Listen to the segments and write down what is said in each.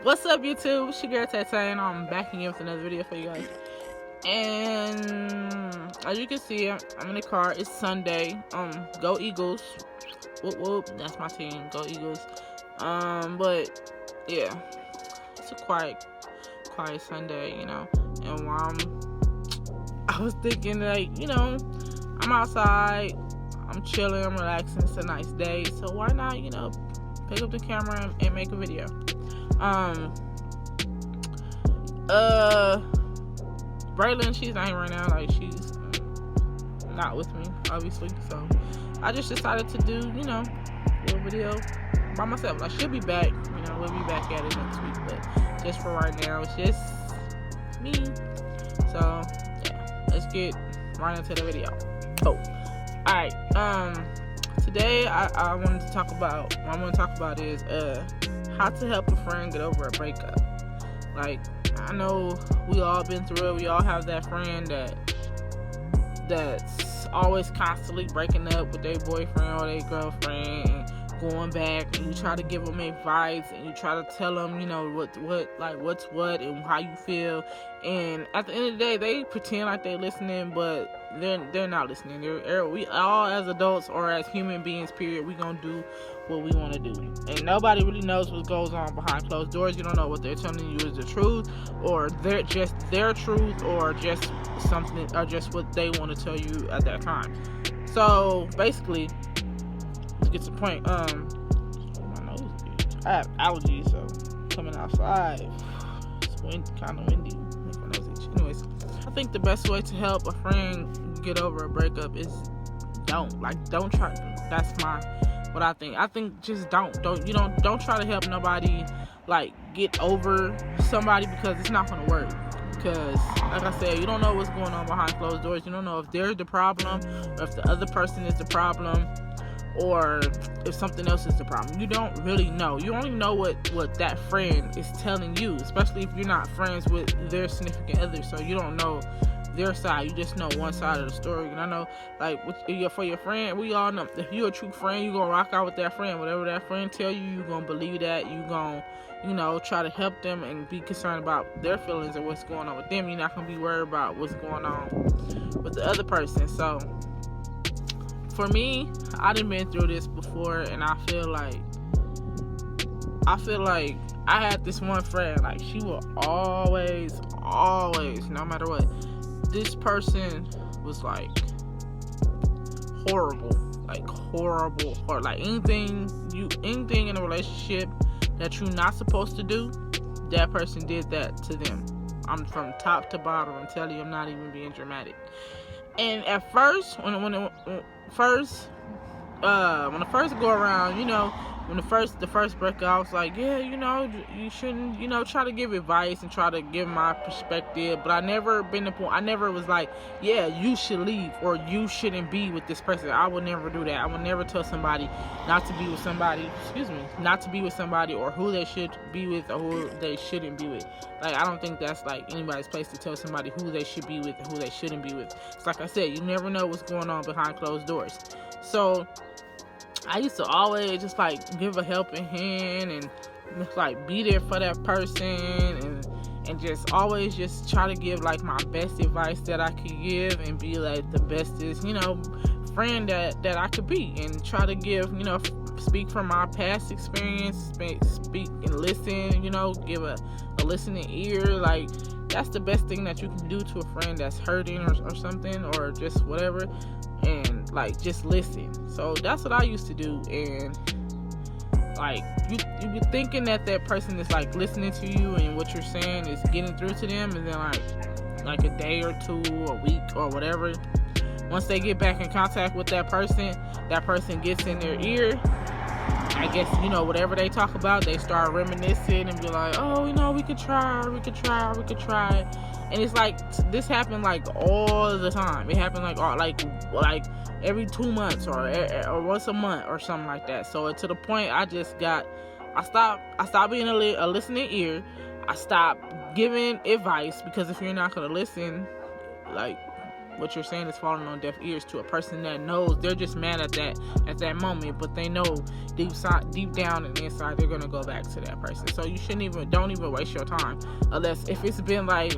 What's up, YouTube? It's your girl TayTay, and I'm back again with another video for you guys. And as you can see, I'm in the car. It's Sunday. Go Eagles! Whoop whoop! That's my team. Go Eagles! But yeah, it's a quiet Sunday, you know. And while I was thinking, like, you know, I'm outside, I'm chilling, I'm relaxing. It's a nice day, so why not, you know, pick up the camera and make a video. Bre'Lyn, she's not here right now. Like, she's not with me, obviously. So I just decided to do, you know, a little video by myself. Like, she'll be back. You know, we'll be back at it next week. But just for right now, it's just me. So yeah, let's get right into the video. Oh, all right. Today I wanted to talk about. What I'm going to talk about is how to help a friend get over a breakup. Like, I know we all been through it. We all have that friend that's always constantly breaking up with their boyfriend or their girlfriend and going back, and you try to give them advice and you try to tell them, you know, what's what and how you feel, and at the end of the day they pretend like they're listening, but they're not listening. We all, as adults or as human beings, period, we gonna do what we want to do, and nobody really knows what goes on behind closed doors. You don't know what they're telling you is the truth, or they're just their truth, or just something, or just what they want to tell you at that time. So basically, to get to the point, my nose is huge. I have allergies, so coming outside, it's kind of windy, make my nose itch. Anyways, I think the best way to help a friend get over a breakup is don't try. That's what I think. I think just don't try to help nobody like get over somebody, because it's not gonna work. Because, like I said, you don't know what's going on behind closed doors. You don't know if they're the problem, or if the other person is the problem, or if something else is the problem. You don't really know. You only know what that friend is telling you, especially if you're not friends with their significant other. So you don't know their side. You just know one side of the story. And I know, like, for your friend, we all know, if you're a true friend, you're gonna rock out with that friend. Whatever that friend tell you, you're gonna believe that. You're gonna, you know, try to help them and be concerned about their feelings and what's going on with them. You're not gonna be worried about what's going on with the other person. So for me, I done been through this before, and I feel like I had this one friend. Like, she will always, no matter what, this person was like horrible, like anything in a relationship that you're not supposed to do, that person did that to them. I'm from top to bottom. I'm telling you, I'm not even being dramatic. And at first, when the first go around, you know, when the first breakup, I was like, yeah, you know, you shouldn't, you know, try to give advice and try to give my perspective. But I never was like, yeah, you should leave or you shouldn't be with this person. I would never do that. I would never tell somebody not to be with somebody, or who they should be with or who they shouldn't be with. Like, I don't think that's like anybody's place to tell somebody who they should be with and who they shouldn't be with. It's like I said, you never know what's going on behind closed doors. So I used to always just like give a helping hand and just like be there for that person, and just always just try to give like my best advice that I could give, and be like the bestest, you know, friend that I could be, and try to give, you know, speak from my past experience, speak and listen, you know, give a listening ear. Like, that's the best thing that you can do to a friend that's hurting or something, or just whatever, and like just listen. So that's what I used to do. And like, you be thinking that person is like listening to you and what you're saying is getting through to them, and then like a day or two, a week or whatever, once they get back in contact with that person gets in their ear. I guess, you know, whatever they talk about, they start reminiscing and be like, oh, you know, we could try. And it's like, this happened like all the time. It happened like every 2 months or once a month or something like that. So to the point, I stopped being a listening ear. I stopped giving advice, because if you're not gonna listen, like, what you're saying is falling on deaf ears to a person that knows they're just mad at that moment, but they know deep down and inside they're gonna go back to that person. So you don't even waste your time unless if it's been like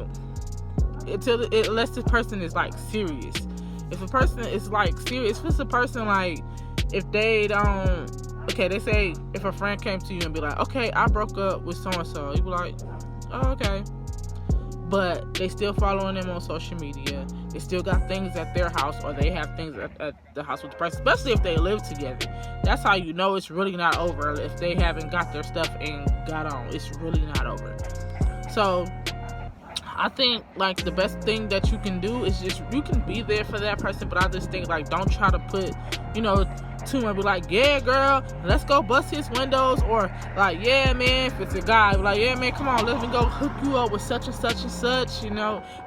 unless this person is like serious. If a person is like serious, if it's a person like if they don't, okay, they say if a friend came to you and be like, okay, I broke up with so and so, you be like, oh, okay. But they still following them on social media. They still got things at their house, or they have things at the house with the person, especially if they live together. That's how you know it's really not over. If they haven't got their stuff and got on, it's really not over. So I think like the best thing that you can do is just, you can be there for that person, but I just think like don't try to put, to him and be like, yeah girl, let's go bust his windows, or like, yeah man, if it's a guy, like, yeah man, come on, let me go hook you up with such and such and such,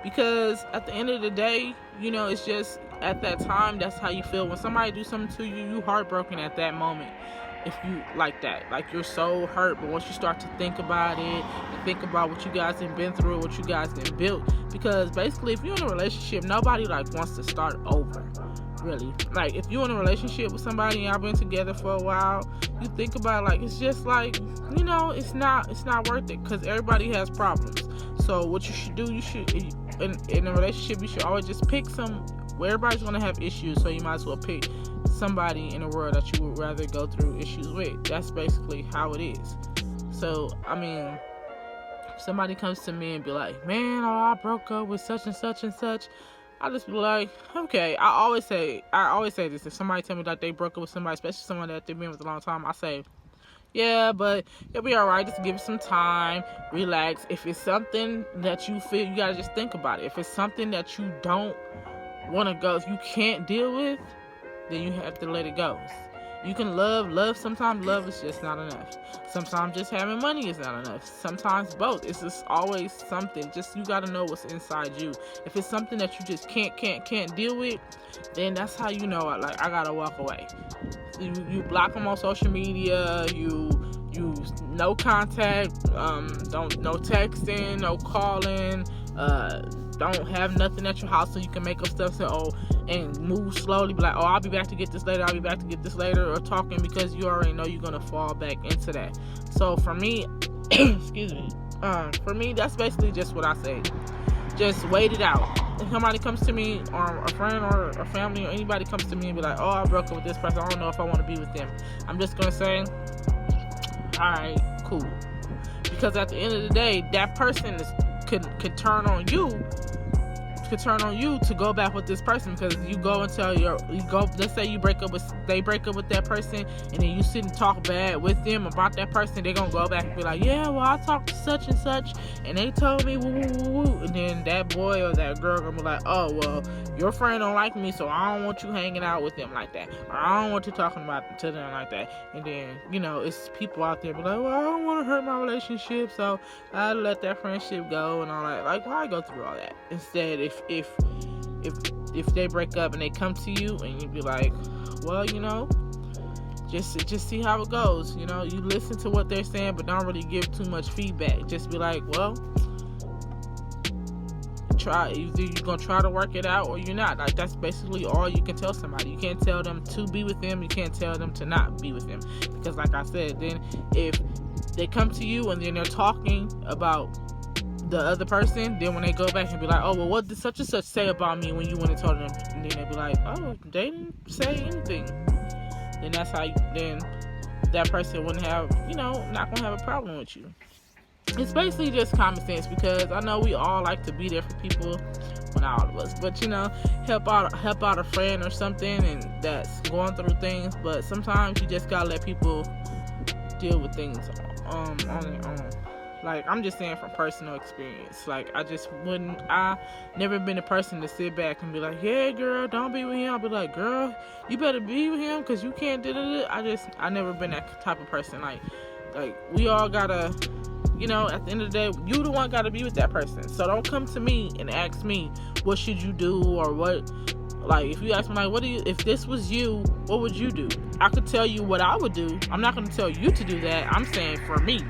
because at the end of the day, it's just at that time, that's how you feel. When somebody do something to you, you heartbroken at that moment. If you like that, like you're so hurt, but once you start to think about it and think about what you guys have been through, what you guys have built, because basically if you're in a relationship, nobody like wants to start over, really. Like if you're in a relationship with somebody and y'all been together for a while, you think about it, like it's just like, it's not worth it, because everybody has problems. So what you should do, in a relationship, you should always just pick everybody's gonna have issues, so you might as well pick somebody in the world that you would rather go through issues with. That's basically how it is. So I mean, if somebody comes to me and be like, man, I broke up with such and such and such, I just be like, okay. I always say this. If somebody tell me that they broke up with somebody, especially someone that they've been with a long time, I say, yeah, but it'll be alright. Just give it some time, relax. If it's something that you feel, you gotta just think about it. If it's something that you don't want to go, if you can't deal with, then you have to let it go. You can love. Sometimes love is just not enough. Sometimes just having money is not enough. Sometimes both. It's just always something. Just, you gotta know what's inside you. If it's something that you just can't deal with, then that's how you know, like, I gotta walk away. You block them on social media. You no contact. No texting, no calling. Don't have nothing at your house so you can make up stuff, and move slowly, be like, I'll be back to get this later, or talking, because you already know you're gonna fall back into that. So for me, excuse me, for me, that's basically just what I say. Just wait it out. If somebody comes to me, or a friend or a family or anybody comes to me and be like, I broke up with this person, I don't know if I want to be with them, I'm just gonna say, alright, cool. Because at the end of the day, that person could turn on you to go back with this person, because you go and tell let's say they break up with that person, and then you sit and talk bad with them about that person, they're gonna go back and be like, yeah, well, I talked to such and such and they told me woo woo woo, and then that boy or that girl gonna be like, oh well, your friend don't like me, so I don't want you hanging out with them like that, or I don't want you talking to them like that. And then it's people out there be like, well, I don't want to hurt my relationship, so I let that friendship go and all that. Like, why go through all that? Instead, if they break up and they come to you and you be like, well, just see how it goes. You listen to what they're saying, but don't really give too much feedback. Just be like, well, either you're gonna try to work it out or you're not. Like, that's basically all you can tell somebody. You can't tell them to be with them, you can't tell them to not be with them, because like I said, then if they come to you and then they're talking about the other person, then when they go back and be like, oh well, what did such and such say about me when you went and told them, and then they be like, oh, they didn't say anything, then that's how then that person wouldn't have, not gonna have a problem with you. It's basically just common sense, because I know we all like to be there for people, not all of us, but help out a friend or something and that's going through things, but sometimes you just gotta let people deal with things on their own. Like, I'm just saying from personal experience. Like, I never been a person to sit back and be like, yeah, girl, don't be with him. I'll be like, girl, you better be with him because you can't do it. I never been that type of person. Like we all gotta, at the end of the day, you the one gotta be with that person. So don't come to me and ask me, what should you do, or what, like, if you ask me, like, if this was you, what would you do? I could tell you what I would do. I'm not gonna tell you to do that. I'm saying for me,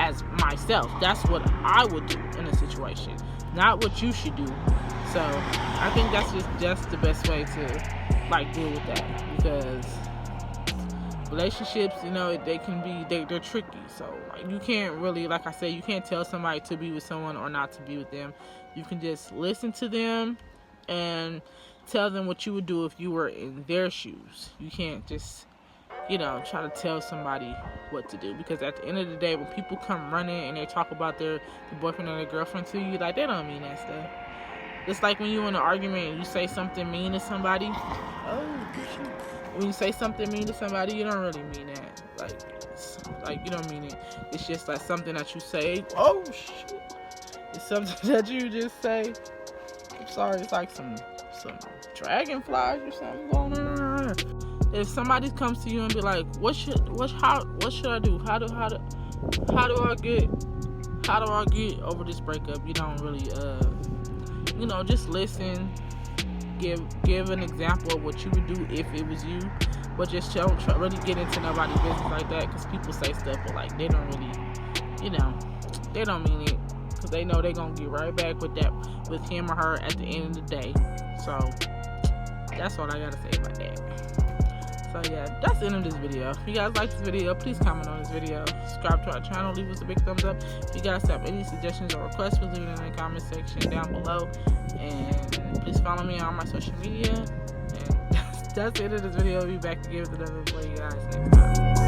as myself, that's what I would do in a situation. not what you should do. So I think that's just the best way to like deal with that, because relationships, you know, they can be they're tricky. So like, you can't really, like I said, you can't tell somebody to be with someone or not to be with them. You can just listen to them and tell them what you would do if you were in their shoes. You can't just, you know, try to tell somebody what to do, because at the end of the day, when people come running and they talk about their boyfriend or their girlfriend to you, like, they don't mean that stuff. It's like when you're in an argument and you say something mean to somebody. Oh, shoot. When you say something mean to somebody, you don't really mean that. Like you don't mean it. It's just like something that you say. Oh, shit. It's something that you just say. I'm sorry, it's like some dragonflies or something going on. If somebody comes to you and be like, what should I do? How do I get over this breakup? You don't really you know, just listen. Give an example of what you would do if it was you, but just don't really get into nobody's business like that, because people say stuff but like they don't really, you know, they don't mean it, because they know they're gonna get right back with him or her at the end of the day. So that's all I gotta say about that. So yeah, that's the end of this video. If you guys like this video, please comment on this video, subscribe to our channel, leave us a big thumbs up. If you guys have any suggestions or requests, please leave it in the comment section down below, and please follow me on my social media. And that's the end of this video. I'll be back to give it another for you guys next time.